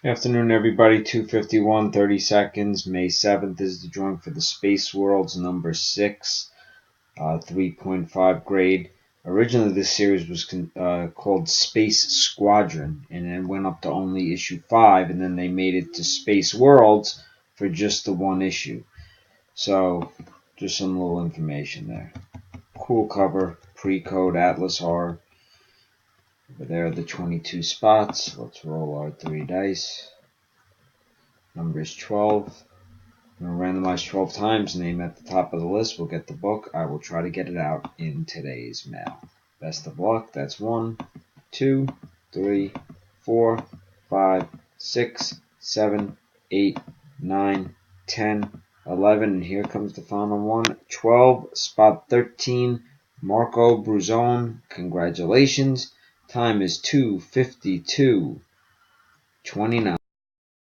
Afternoon, everybody. 2:51, 30 seconds. May 7th is the drawing for the Space Worlds number 6, 3.5 grade. Originally, this series was called Space Squadron, and then went up to only issue 5, and then they made it to Space Worlds for just the one issue. So, just some little information there. Cool cover, pre-code Atlas R. Over there are the 22 spots. Let's roll our 3 dice. Number is 12. I'm going to randomize 12 times. Name at the top of the list will get the book. I will try to get it out in today's mail. Best of luck. That's 1, 2, 3, 4, 5, 6, 7, 8, 9, 10, 11. And here comes the final one. 12, spot 13, Marco Bruzone. Congratulations. Time is 2:52:29.